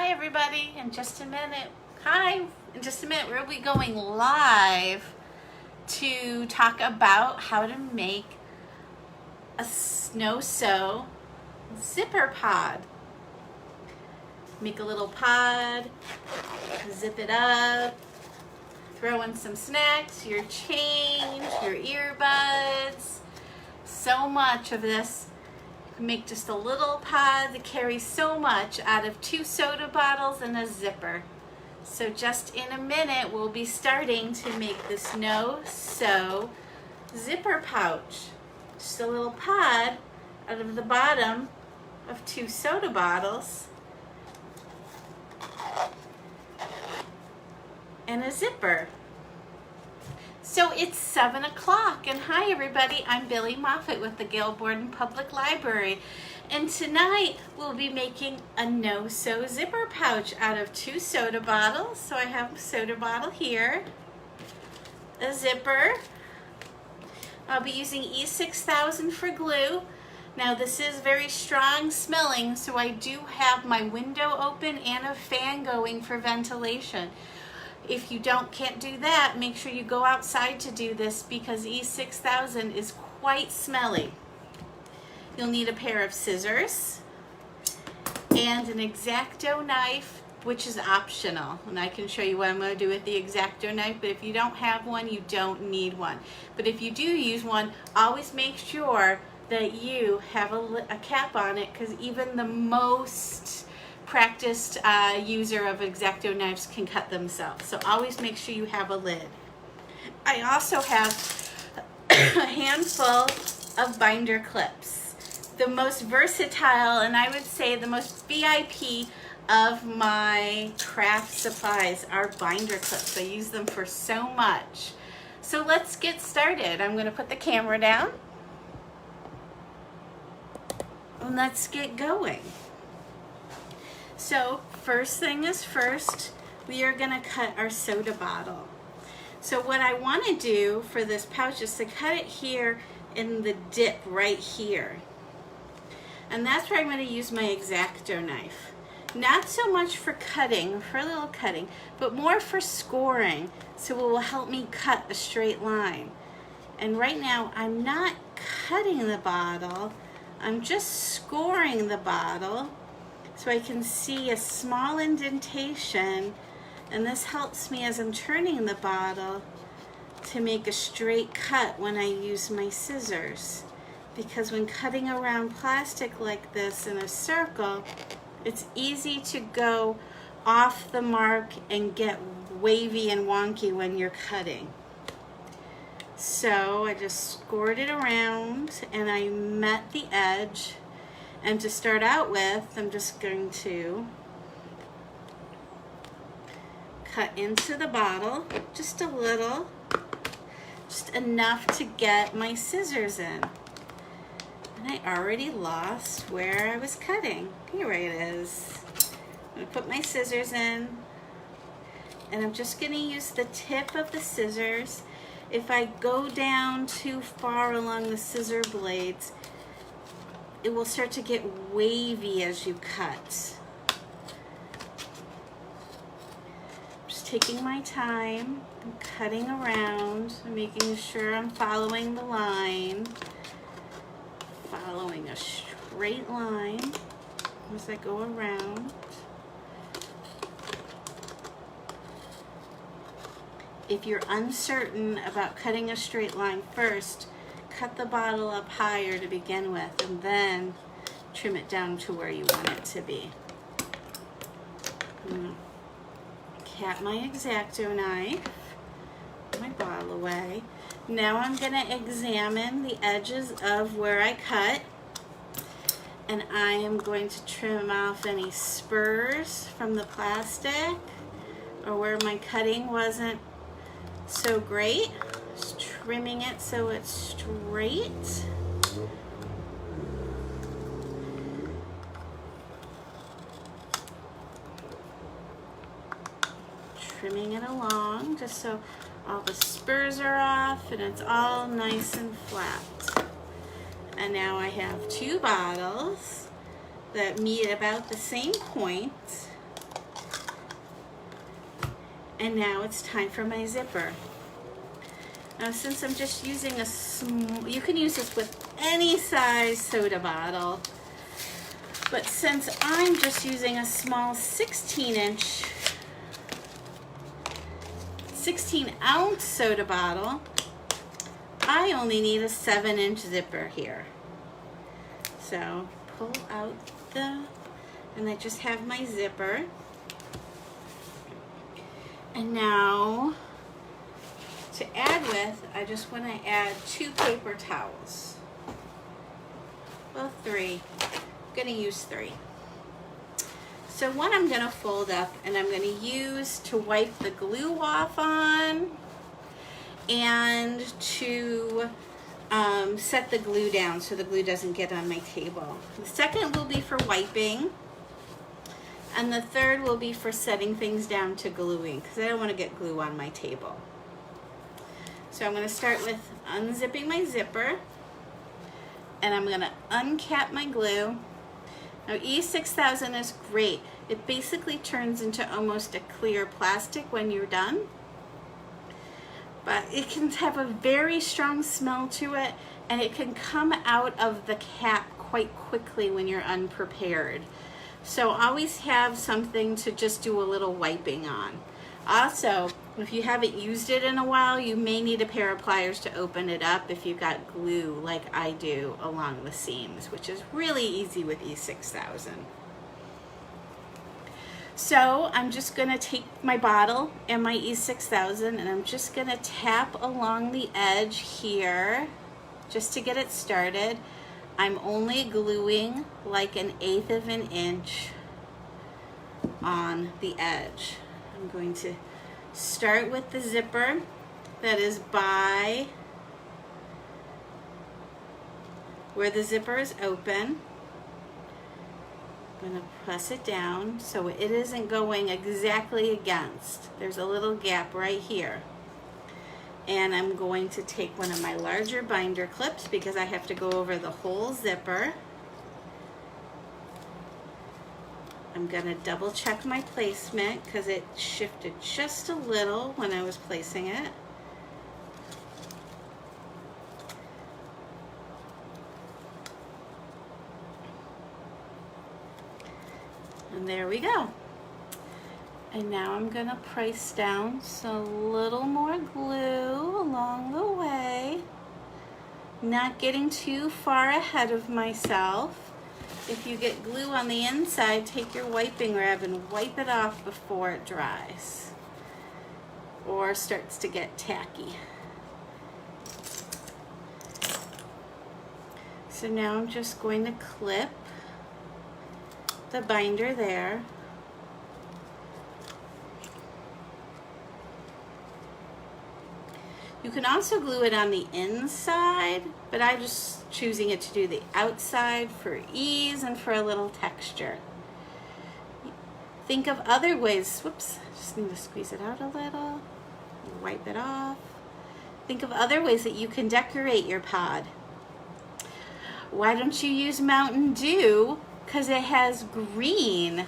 Hi everybody, in just a minute, we'll be going live to talk about how to make a no-sew zipper pod. Make a little pod, zip it up, throw in some snacks, your change, your earbuds, so much of this. Make just a little pod that carries so much out of 2 soda bottles and a zipper. So just in a minute, we'll be starting to make this no-sew zipper pouch. Just a little pod out of the bottom of 2 soda bottles and a zipper. So it's 7 o'clock, and hi everybody, I'm Billie Moffat with the Gail Borden Public Library, and tonight we'll be making a no-sew zipper pouch out of 2 soda bottles. So I have a soda bottle here, a zipper. I'll be using E6000 for glue. Now this is very strong smelling, so I do have my window open and a fan going for ventilation. If you can't do that, make sure you go outside to do this because E6000 is quite smelly. You'll need a pair of scissors and an X-Acto knife, which is optional. And I can show you what I'm going to do with the X-Acto knife, but if you don't have one, you don't need one. But if you do use one, always make sure that you have a cap on it, because even the most practiced user of X-Acto knives can cut themselves. So always make sure you have a lid. I also have a handful of binder clips. The most versatile, and I would say the most VIP of my craft supplies are binder clips. I use them for so much. So let's get started. I'm going to put the camera down and let's get going. So first thing is first, we are going to cut our soda bottle. So what I want to do for this pouch is to cut it here in the dip right here. And that's where I'm going to use my X-Acto knife. Not so much for cutting, for a little cutting, but more for scoring, so it will help me cut a straight line. And right now I'm not cutting the bottle, I'm just scoring the bottle, so I can see a small indentation, and this helps me as I'm turning the bottle to make a straight cut when I use my scissors. Because when cutting around plastic like this in a circle, it's easy to go off the mark and get wavy and wonky when you're cutting. So I just scored it around and I met the edge. And to start out with, I'm just going to cut into the bottle, just a little, just enough to get my scissors in. And I already lost where I was cutting. Here it is. I'm going to put my scissors in, and I'm just going to use the tip of the scissors. If I go down too far along the scissor blades, it will start to get wavy as you cut. Just taking my time and cutting around and making sure I'm following the line. Following a straight line as I go around. If you're uncertain about cutting a straight line first, cut the bottle up higher to begin with and then trim it down to where you want it to be. Cap my X-Acto knife, put my bottle away. Now I'm going to examine the edges of where I cut, and I am going to trim off any spurs from the plastic or where my cutting wasn't so great. Just trimming it so it's straight. Trimming it along just so all the spurs are off and it's all nice and flat. And now I have 2 bottles that meet about the same point. And now it's time for my zipper. Now since I'm just using a small, you can use this with any size soda bottle, but since I'm just using a small 16-ounce soda bottle, I only need a 7-inch zipper here. So pull out and I just have my zipper. And now to add with, I just want to add 2 paper towels. Well, 3. I'm going to use 3. So one I'm going to fold up and I'm going to use to wipe the glue off on and to set the glue down so the glue doesn't get on my table. The second will be for wiping, and the third will be for setting things down to gluing because I don't want to get glue on my table. So I'm going to start with unzipping my zipper, and I'm going to uncap my glue. Now E6000 is great. It basically turns into almost a clear plastic when you're done, but it can have a very strong smell to it, and it can come out of the cap quite quickly when you're unprepared. So always have something to just do a little wiping on. Also, if you haven't used it in a while, you may need a pair of pliers to open it up if you've got glue like I do along the seams, which is really easy with E6000. So I'm just going to take my bottle and my E6000 and I'm just going to tap along the edge here just to get it started. I'm only gluing like 1/8 of an inch on the edge. I'm going to start with the zipper that is by where the zipper is open. I'm going to press it down so it isn't going exactly against. There's a little gap right here. And I'm going to take one of my larger binder clips because I have to go over the whole zipper. I'm going to double check my placement because it shifted just a little when I was placing it. And there we go. And now I'm going to press down so a little more glue along the way. Not getting too far ahead of myself. If you get glue on the inside, take your wiping rag and wipe it off before it dries or starts to get tacky. So now I'm just going to clip the binder there. You can also glue it on the inside, but I'm just choosing it to do the outside for ease and for a little texture. Think of other ways, whoops, just need to squeeze it out a little, wipe it off. Think of other ways that you can decorate your pod. Why don't you use Mountain Dew? Because it has green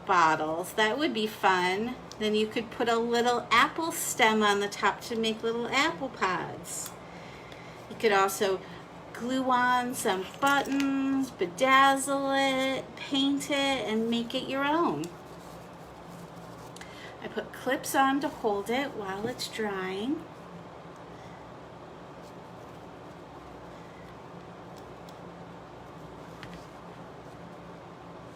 bottles. That would be fun. Then you could put a little apple stem on the top to make little apple pods. You could also glue on some buttons, bedazzle it, paint it, and make it your own. I put clips on to hold it while it's drying.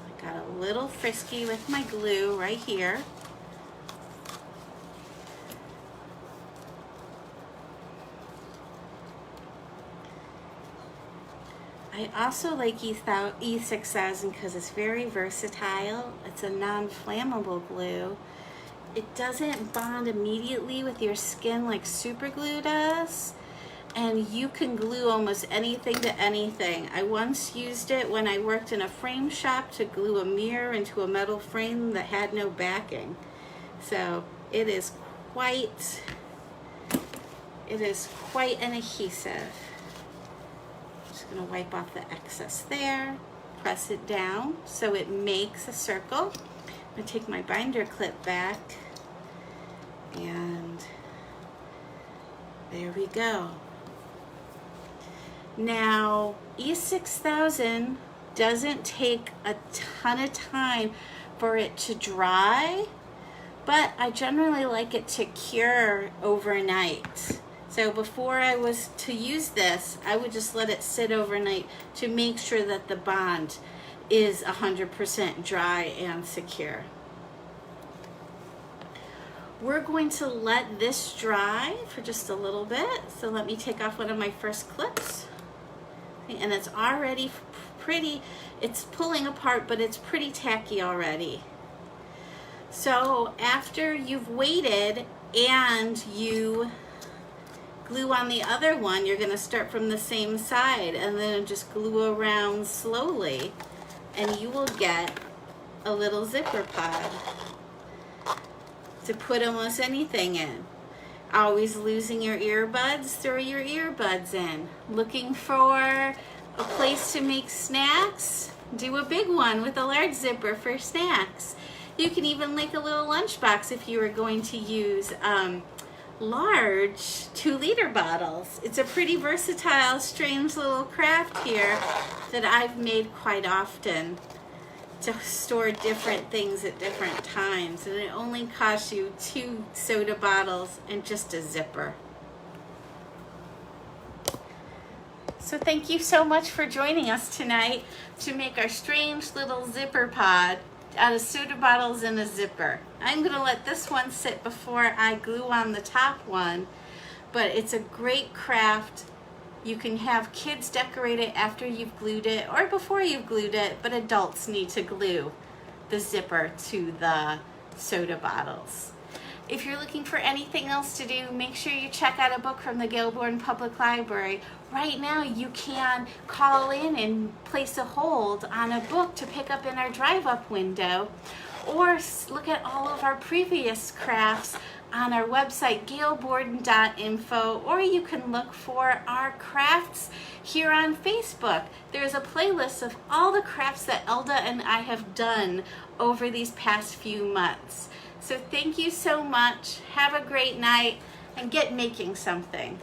I got a little frisky with my glue right here. I also like E6000 because it's very versatile. It's a non-flammable glue. It doesn't bond immediately with your skin like super glue does, and you can glue almost anything to anything. I once used it when I worked in a frame shop to glue a mirror into a metal frame that had no backing. So it is quite an adhesive. Just going to wipe off the excess there, press it down so it makes a circle. I'm going to take my binder clip back And there we go. Now, E6000 doesn't take a ton of time for it to dry, but I generally like it to cure overnight. So before I was to use this, I would just let it sit overnight to make sure that the bond is 100% dry and secure. We're going to let this dry for just a little bit. So let me take off one of my first clips. And it's already pretty, it's pulling apart, but it's pretty tacky already. So after you've waited and you glue on the other one, you're gonna start from the same side and then just glue around slowly, and you will get a little zipper pod to put almost anything in. Always losing your earbuds, throw your earbuds in. Looking for a place to make snacks? Do a big one with a large zipper for snacks. You can even make a little lunchbox if you are going to use large 2-liter bottles. It's a pretty versatile, strange little craft here that I've made quite often to store different things at different times, and it only costs you 2 soda bottles and just a zipper. So thank you so much for joining us tonight to make our strange little zipper pod out of soda bottles and a zipper. I'm going to let this one sit before I glue on the top one, but it's a great craft. You can have kids decorate it after you've glued it or before you've glued it, but adults need to glue the zipper to the soda bottles. If you're looking for anything else to do, make sure you check out a book from the Gail Borden Public Library. Right now you can call in and place a hold on a book to pick up in our drive-up window, or look at all of our previous crafts on our website, gailborden.info, or you can look for our crafts here on Facebook. There's a playlist of all the crafts that Elda and I have done over these past few months. So thank you so much. Have a great night and get making something.